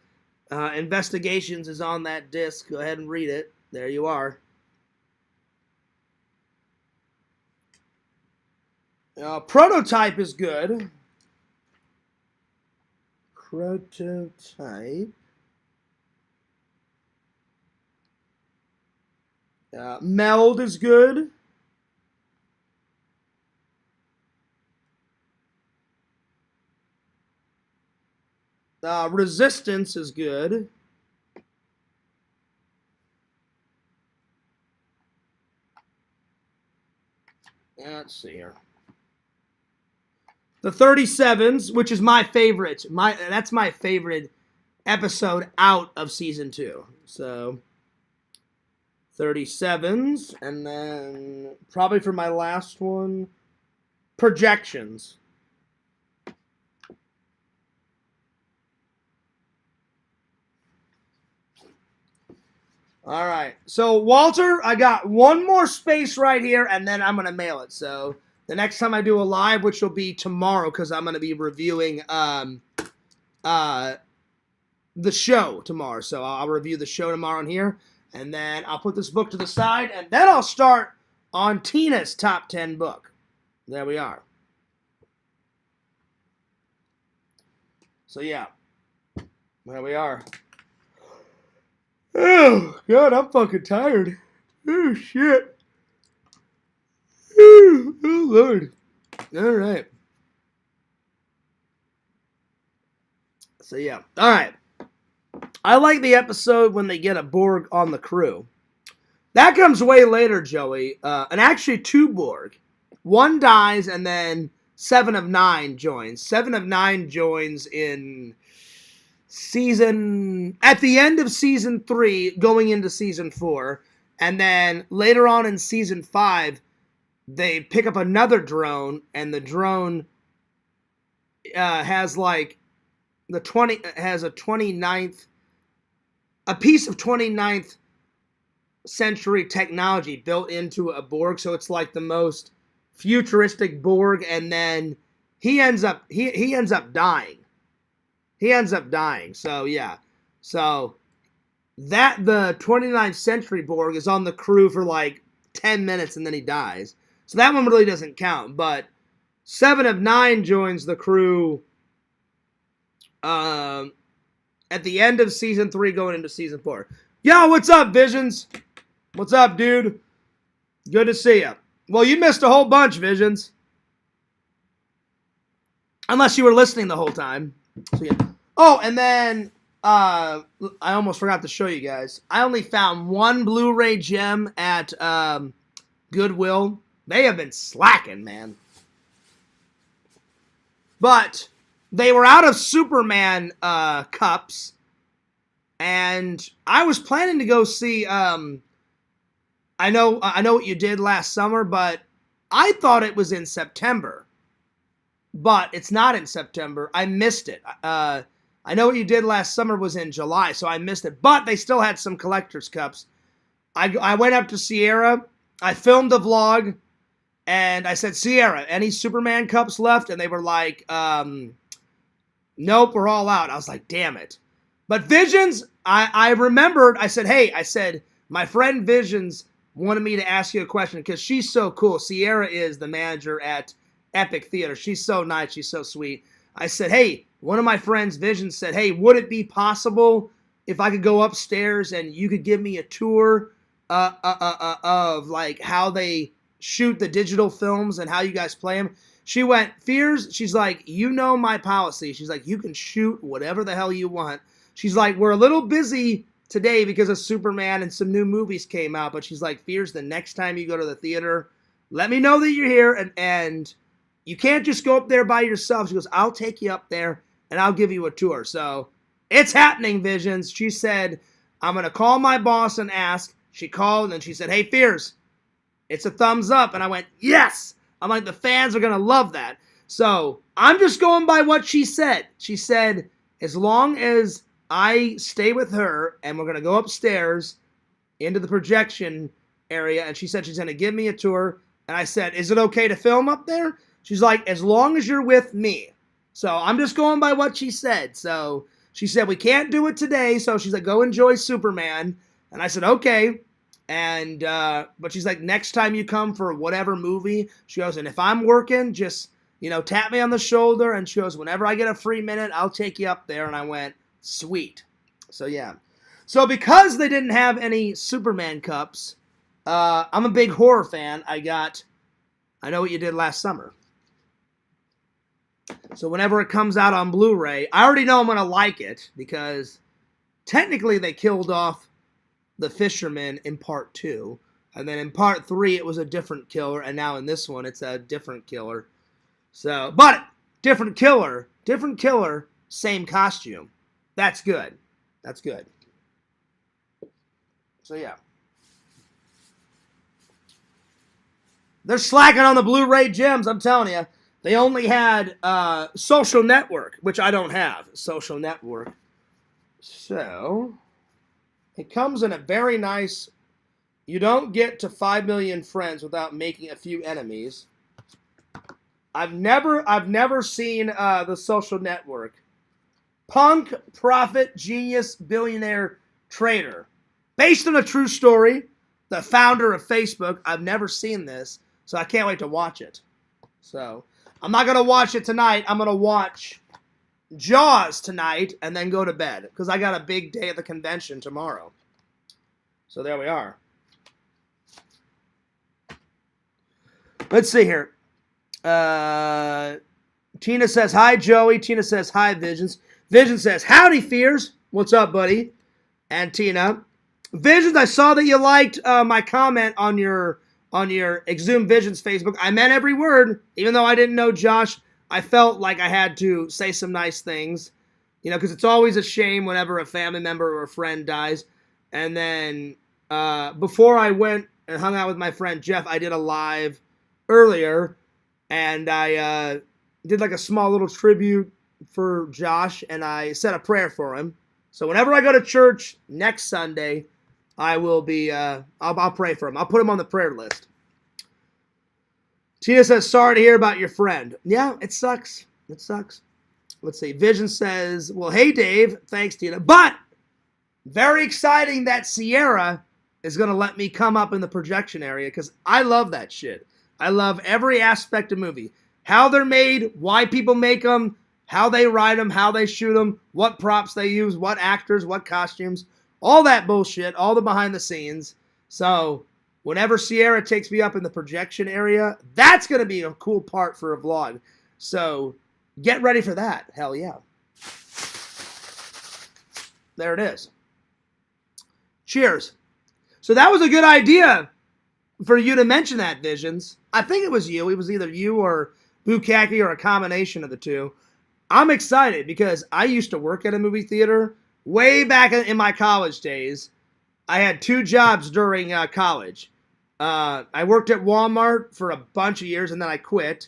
Investigations is on that disc. Go ahead and read it. There you are. Prototype is good. Prototype. Meld is good. Resistance is good. Let's see here. The 37s, which is my favorite. That's my favorite episode out of season 2. So 37s, and then probably for my last one, projections. All right. So, Walter, I got one more space right here, and then I'm going to mail it. So, the next time I do a live, which will be tomorrow, because I'm going to be reviewing the show tomorrow. So, I'll review the show tomorrow in here, and then I'll put this book to the side, and then I'll start on Tina's top 10 book. There we are. So, yeah. There we are. Oh, God, I'm fucking tired. Oh, shit. Oh, Lord. All right. So, yeah. All right. I like the episode when they get a Borg on the crew. That comes way later, Joey. And actually 2 Borg. 1 dies, and then 7 of 9 joins. 7 of 9 joins in... at the end of season 3, going into season 4, and then later on in season 5, they pick up another drone, and the drone has like a piece of 29th century technology built into a Borg, so it's like the most futuristic Borg, and then he ends up dying. He ends up dying. So, yeah. So, the 29th century Borg is on the crew for like 10 minutes and then he dies. So, that one really doesn't count. But 7 of 9 joins the crew at the end of season 3 going into season 4. Yo, what's up, Visions? What's up, dude? Good to see you. Well, you missed a whole bunch, Visions. Unless you were listening the whole time. So, yeah. Oh, and then I almost forgot to show you guys. I only found 1 Blu-ray gem at Goodwill. They have been slacking, man. But they were out of Superman cups, and I was planning to go see. I know what you did last summer, but I thought it was in September. But it's not in September. I missed it. I know what you did last summer was in July, so I missed it. But they still had some collector's cups. I went up to Sierra. I filmed a vlog, and I said, Sierra, any Superman cups left? And they were like, nope, we're all out. I was like, damn it. But Visions, I remembered, I said, my friend Visions wanted me to ask you a question because she's so cool. Sierra is the manager at Epic Theater. She's so nice. She's so sweet. I said, hey, one of my friends, Vision, said, hey, would it be possible if I could go upstairs and you could give me a tour of like how they shoot the digital films and how you guys play them? She went, Fears, she's like, you know my policy. She's like, you can shoot whatever the hell you want. She's like, we're a little busy today because of Superman and some new movies came out, but she's like, Fears, the next time you go to the theater, let me know that you're here, and you can't just go up there by yourself. She goes, I'll take you up there, and I'll give you a tour. So, it's happening, Visions. She said, I'm going to call my boss and ask. She called, and she said, hey, Fears, it's a thumbs up. And I went, yes! I'm like, the fans are going to love that. So I'm just going by what she said. She said, as long as I stay with her and we're going to go upstairs into the projection area, and she said she's going to give me a tour. And I said, is it okay to film up there? She's like, as long as you're with me. So I'm just going by what she said. So she said, we can't do it today. So she's like, go enjoy Superman. And I said, okay. And, but she's like, next time you come for whatever movie, she goes, and if I'm working, just, you know, tap me on the shoulder. And she goes, whenever I get a free minute, I'll take you up there. And I went, sweet. So yeah. So because they didn't have any Superman cups, I'm a big horror fan. I Know What You Did Last Summer. So whenever it comes out on Blu-ray, I already know I'm going to like it because technically they killed off the fisherman in part 2. And then in part 3, it was a different killer. And now in this one, it's a different killer. So, but different killer, same costume. That's good. That's good. So yeah. They're slacking on the Blu-ray gems, I'm telling you. They only had Social Network, which I don't have. Social Network. So, it comes in a very nice... You don't get to 5 million friends without making a few enemies. I've never seen the Social Network. Punk, prophet, genius, billionaire, traitor. Based on a true story. The founder of Facebook. I've never seen this, so I can't wait to watch it. So... I'm not going to watch it tonight. I'm going to watch Jaws tonight and then go to bed because I got a big day at the convention tomorrow. So there we are. Let's see here. Tina says, hi, Joey. Tina says, hi, Visions. Vision says, howdy, Fears. What's up, buddy? And Tina. Visions, I saw that you liked my comment on your Exhumed Visions Facebook. I meant every word. Even though I didn't know Josh, I felt like I had to say some nice things. You know, because it's always a shame whenever a family member or a friend dies. And then before I went and hung out with my friend Jeff, I did a live earlier. And I did like a small little tribute for Josh. And I said a prayer for him. So whenever I go to church next Sunday, I will be, I'll pray for him. I'll put him on the prayer list. Tina says, sorry to hear about your friend. Yeah, it sucks. It sucks. Let's see. Vision says, well, hey, Dave. Thanks, Tina. But very exciting that Sierra is going to let me come up in the projection area because I love that shit. I love every aspect of movie. How they're made, why people make them, how they write them, how they shoot them, what props they use, what actors, what costumes. All that bullshit, all the behind the scenes. So, whenever Sierra takes me up in the projection area, that's going to be a cool part for a vlog. So, get ready for that. Hell yeah. There it is. Cheers. So, that was a good idea for you to mention that, Visions. I think it was you. It was either you or Bukaki or a combination of the two. I'm excited because I used to work at a movie theater way back in my college days. I had 2 jobs during college. I worked at Walmart for a bunch of years and then I quit.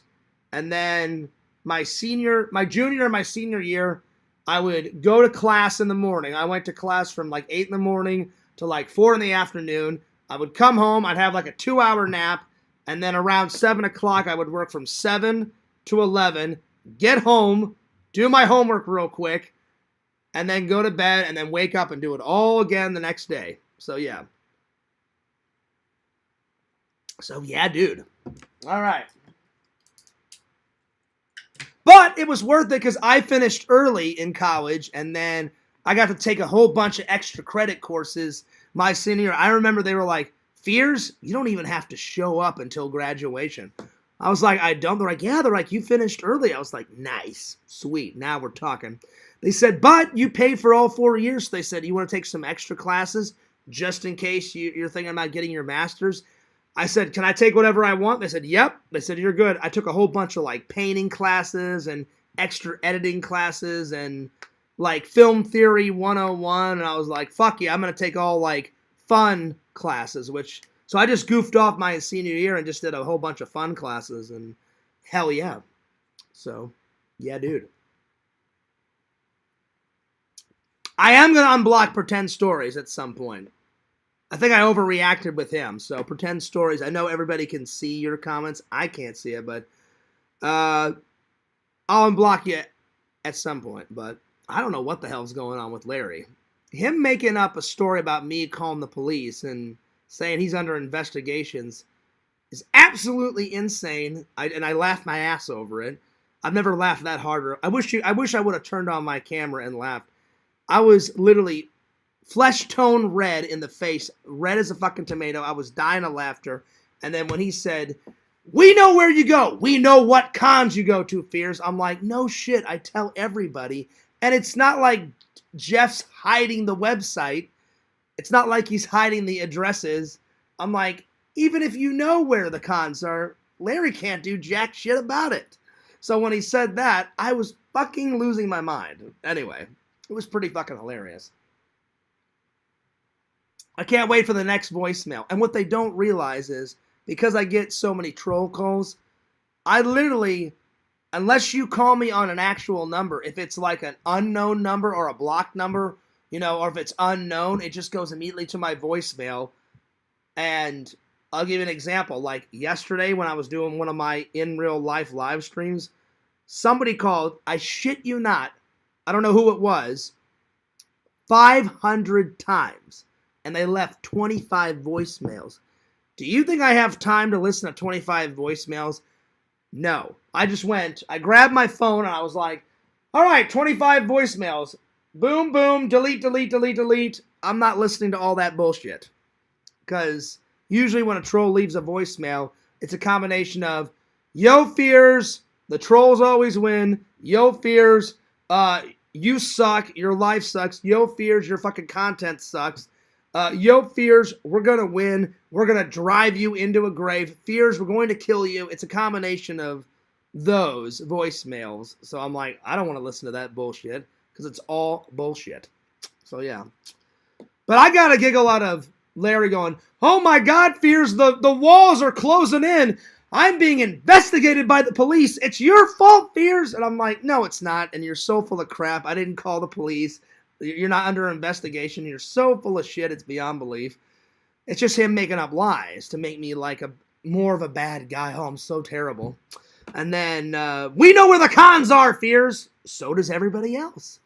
And then my junior and my senior year, I would go to class in the morning. I went to class from like 8 in the morning to like 4 in the afternoon. I would come home. I'd have like a 2-hour nap. And then around 7 o'clock, I would work from 7 to 11, get home, do my homework real quick, and then go to bed, and then wake up and do it all again the next day. So, yeah. So, yeah, dude. All right. But it was worth it because I finished early in college, and then I got to take a whole bunch of extra credit courses my senior year. I remember they were like, Fears, you don't even have to show up until graduation. I was like, I don't. They're like, yeah. They're like, you finished early. I was like, nice. Sweet. Now we're talking. They said, but you paid for all 4 years. So they said, you want to take some extra classes just in case you're thinking about getting your master's? I said, can I take whatever I want? They said, yep. They said, you're good. I took a whole bunch of like painting classes and extra editing classes and like film theory 101. And I was like, fuck yeah, I'm going to take all like fun classes, which So I just goofed off my senior year and just did a whole bunch of fun classes, and hell yeah. So, yeah, dude. I am going to unblock Pretend Stories at some point. I think I overreacted with him. So, Pretend Stories, I know everybody can see your comments. I can't see it, but I'll unblock you at some point. But I don't know what the hell's going on with Larry. Him making up a story about me calling the police and saying he's under investigations is absolutely insane. And I laughed my ass over it. I've never laughed that harder. I wish I would have turned on my camera and laughed. I was literally flesh tone red in the face, red as a fucking tomato. I was dying of laughter. And then when he said, "We know where you go. We know what cons you go to, Fears," I'm like, no shit. I tell everybody. And it's not like Jeff's hiding the website. It's not like he's hiding the addresses. I'm like, even if you know where the cons are, Larry can't do jack shit about it. So when he said that, I was fucking losing my mind. Anyway, it was pretty fucking hilarious. I can't wait for the next voicemail. And what they don't realize is, because I get so many troll calls, I literally, unless you call me on an actual number, if it's like an unknown number or a blocked number, you know, or if it's unknown, it just goes immediately to my voicemail. And I'll give you an example. Like yesterday when I was doing one of my in real life live streams, somebody called, I shit you not, I don't know who it was, 500 times. And they left 25 voicemails. Do you think I have time to listen to 25 voicemails? No. I grabbed my phone and I was like, all right, 25 voicemails. Boom, boom, delete, delete, delete, delete. I'm not listening to all that bullshit. Because usually when a troll leaves a voicemail, it's a combination of, yo, Fears, the trolls always win. Yo, Fears, you suck, your life sucks. Yo, Fears, your fucking content sucks. Yo, Fears, we're going to win. We're going to drive you into a grave. Fears, we're going to kill you. It's a combination of those voicemails. So I'm like, I don't want to listen to that bullshit because it's all bullshit. So, yeah. But I got a giggle out of Larry going, oh my God, Fears, the walls are closing in. I'm being investigated by the police. It's your fault, Fears. And I'm like, no, it's not. And you're so full of crap. I didn't call the police. You're not under investigation. You're so full of shit. It's beyond belief. It's just him making up lies to make me like more of a bad guy. Oh, I'm so terrible. And then, we know where the cons are, Fears. So does everybody else.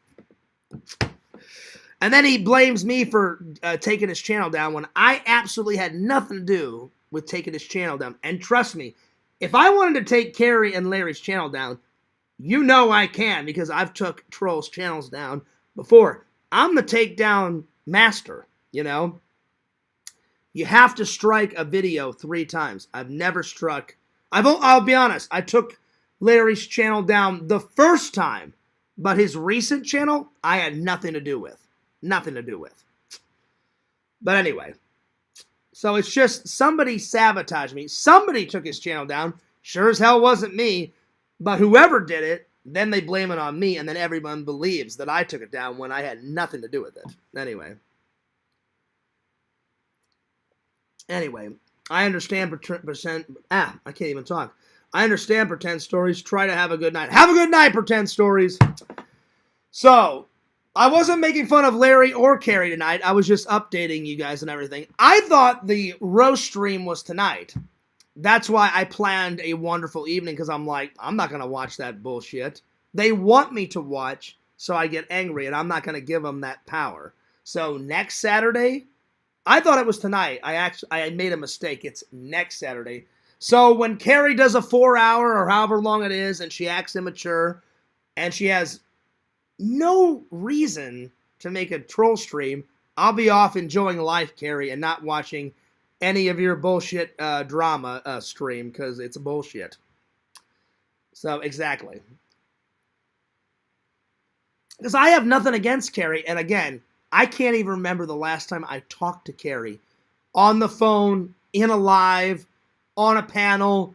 And then he blames me for taking his channel down when I absolutely had nothing to do with taking his channel down. And trust me, if I wanted to take Carrie and Larry's channel down, you know I can, because I've took trolls' channels down before. I'm the takedown master, you know. You have to strike a video 3 times. I've never struck. I'll be honest. I took Larry's channel down the first time, but his recent channel, I had nothing to do with. Nothing to do with. But anyway, so it's just somebody sabotaged me. Somebody took his channel down. Sure as hell wasn't me, but whoever did it, then they blame it on me, and then everyone believes that I took it down when I had nothing to do with it. Anyway, I understand I can't even talk. I understand Pretend Stories. Try to have a good night. Have a good night, Pretend Stories. So, I wasn't making fun of Larry or Carrie tonight. I was just updating you guys and everything. I thought the roast stream was tonight. That's why I planned a wonderful evening, because I'm like, I'm not going to watch that bullshit. They want me to watch, so I get angry, and I'm not going to give them that power. So next Saturday, I thought it was tonight. I made a mistake. It's next Saturday. So when Carrie does a 4-hour or however long it is, and she acts immature, and she has no reason to make a troll stream, I'll be off enjoying life, Carrie, and not watching any of your bullshit drama stream, because it's bullshit. So, exactly. Because I have nothing against Carrie, and again, I can't even remember the last time I talked to Carrie on the phone, in a live, on a panel,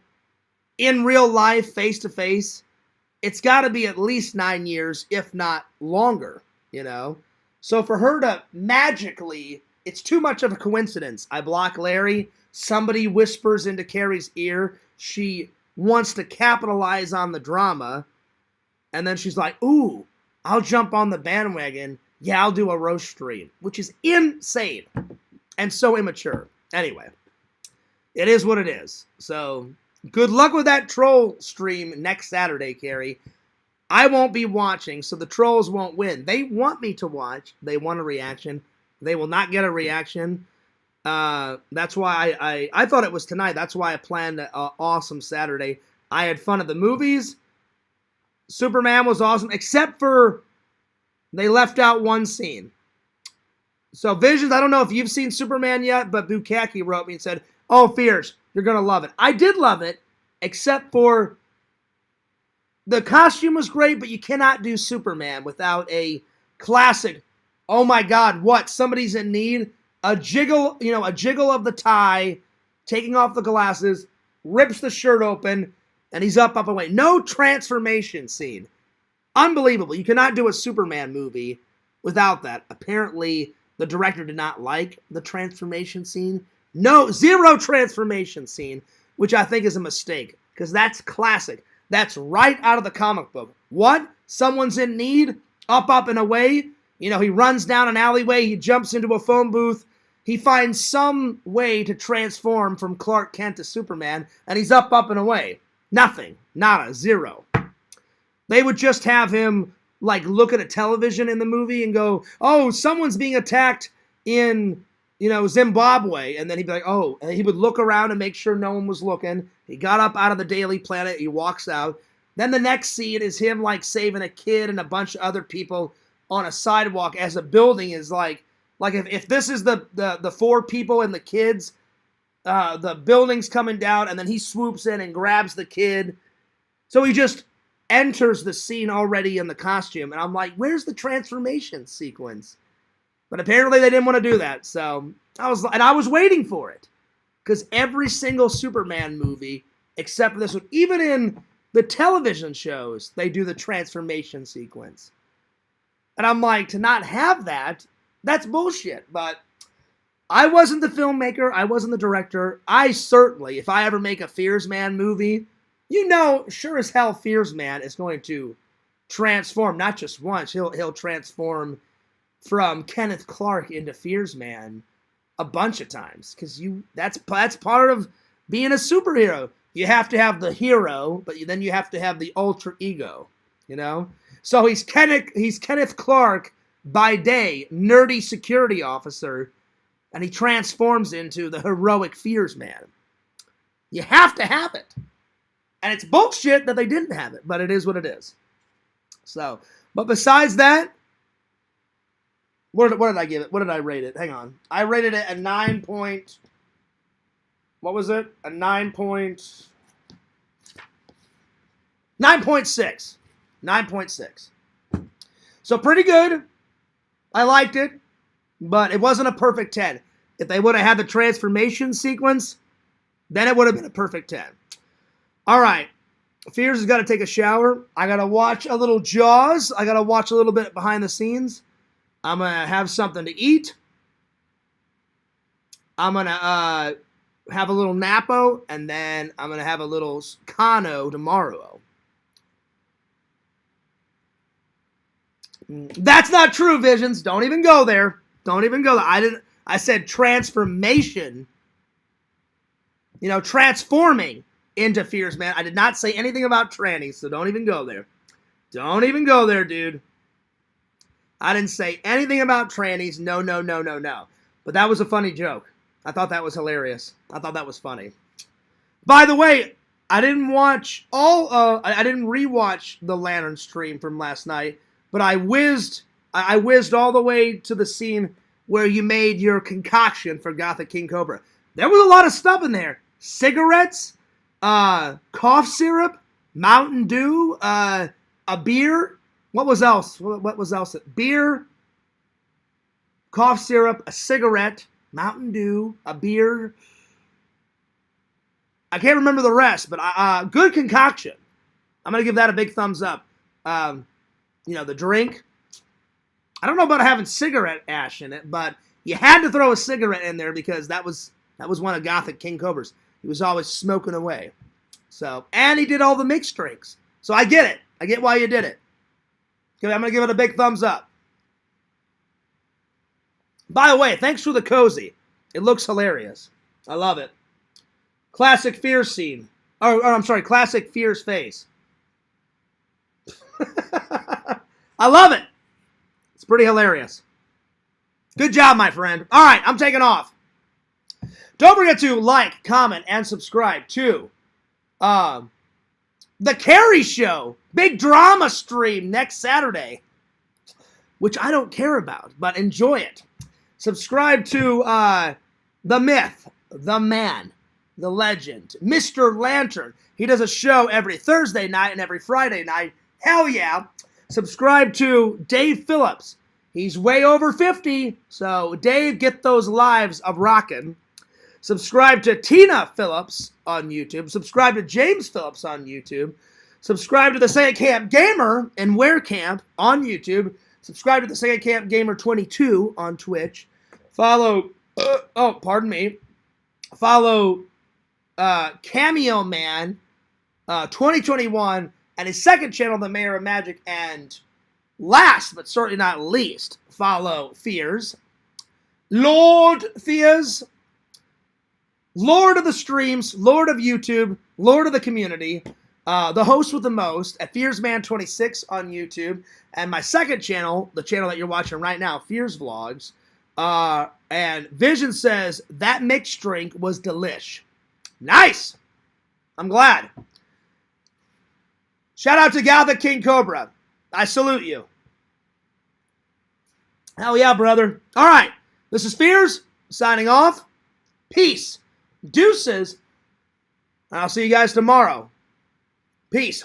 in real life, face-to-face. It's got to be at least 9 years, if not longer, you know? So for her to magically, it's too much of a coincidence. I block Larry, somebody whispers into Carrie's ear she wants to capitalize on the drama, and then she's like, ooh, I'll jump on the bandwagon. Yeah, I'll do a roast stream, which is insane and so immature. Anyway, it is what it is. So good luck with that troll stream next Saturday, Carrie. I won't be watching, so the trolls won't win. They want me to watch. They want a reaction. They will not get a reaction. That's why I thought it was tonight. That's why I planned an awesome Saturday. I had fun at the movies. Superman was awesome, except for they left out one scene. So, Visions, I don't know if you've seen Superman yet, but Bukaki wrote me and said, oh, Fierce, you're going to love it. I did love it, except for the costume was great, but you cannot do Superman without a classic, oh my God, what? Somebody's in need? A jiggle of the tie, taking off the glasses, rips the shirt open, and he's up away. No transformation scene. Unbelievable. You cannot do a Superman movie without that. Apparently, the director did not like the transformation scene. No, zero transformation scene, which I think is a mistake, because that's classic. That's right out of the comic book. What? Someone's in need? Up and away? You know, he runs down an alleyway, he jumps into a phone booth, he finds some way to transform from Clark Kent to Superman, and he's up and away. Nothing. Nada. Zero. They would just have him, like, look at a television in the movie and go, oh, someone's being attacked in, Zimbabwe. And then he'd be like, oh, and he would look around and make sure no one was looking. He got up out of the Daily Planet. He walks out. Then the next scene is him, like, saving a kid and a bunch of other people on a sidewalk as a building is like if this is the four people and the kids, the building's coming down, and then he swoops in and grabs the kid. So he just enters the scene already in the costume, and I'm like, where's the transformation sequence? But apparently they didn't want to do that, so I was waiting for it, because every single Superman movie, except for this one, even in the television shows, they do the transformation sequence. And I'm like, to not have that, that's bullshit. But I wasn't the filmmaker. I wasn't the director. I certainly, if I ever make a Fears Man movie, sure as hell Fears Man is going to transform, not just once. He'll transform from Kenneth Clark into Fears Man a bunch of times. Because that's part of being a superhero. You have to have the hero, but then you have to have the alter ego, So he's Kenneth Clark by day, nerdy security officer, and he transforms into the heroic Fears Man. You have to have it. And it's bullshit that they didn't have it, but it is what it is. So, but besides that, what did I give it? What did I rate it? Hang on. I rated it a 9 point... What was it? A 9.6. 9.6. So pretty good. I liked it, but it wasn't a perfect 10. If they would have had the transformation sequence, then it would have been a perfect 10. All right. Fears has got to take a shower. I got to watch a little Jaws. I got to watch a little bit behind the scenes. I'm going to have something to eat. I'm going to have a little Napo, and then I'm going to have a little Kano tomorrow. That's not true, Visions. Don't even go there. Don't even go there. I said transformation. Transforming into Fears Man. I did not say anything about trannies, so don't even go there. Don't even go there, dude. I didn't say anything about trannies. No. But that was a funny joke. I thought that was hilarious. I thought that was funny. By the way, I didn't rewatch the Lantern stream from last night, but I whizzed all the way to the scene where you made your concoction for Gothic King Cobra. There was a lot of stuff in there. Cigarettes, cough syrup, Mountain Dew, a beer. What was else? Beer, cough syrup, a cigarette, Mountain Dew, a beer. I can't remember the rest, but good concoction. I'm going to give that a big thumbs up. The drink. I don't know about having cigarette ash in it, but you had to throw a cigarette in there because that was That was one of Gothic King Cobra's. He was always smoking away. So, and he did all the mixed drinks. So I get it. I get why you did it. Okay, I'm going to give it a big thumbs up. By the way, thanks for the cozy. It looks hilarious. I love it. Classic Fears scene. I'm sorry, classic Fears face. I love it. It's pretty hilarious. Good job, my friend. All right, I'm taking off. Don't forget to like, comment, and subscribe to The Carrie Show. Big drama stream next Saturday, which I don't care about, but enjoy it. Subscribe to The Myth, The Man, The Legend, Mr. Lantern. He does a show every Thursday night and every Friday night. Hell yeah. Subscribe to Dave Phillips. He's way over 50, so Dave, get those lives of rockin'. Subscribe to Tina Phillips on YouTube. Subscribe to James Phillips on YouTube. Subscribe to the Second Camp Gamer and Where Camp on YouTube. Subscribe to the Second Camp Gamer 22 on Twitch. Follow, Follow Cameo Man 2021 and his second channel, The Mayor of Magic. And last but certainly not least, follow Fears. Lord Fears. Lord of the streams, Lord of YouTube, Lord of the community, the host with the most at FearsMan26 on YouTube, and my second channel, the channel that you're watching right now, Fears Vlogs, and Vision says, that mixed drink was delish. Nice! I'm glad. Shout out to Gothic King Cobra. I salute you. Hell yeah, brother. All right, this is Fears, signing off. Peace. Deuces. I'll see you guys tomorrow. Peace.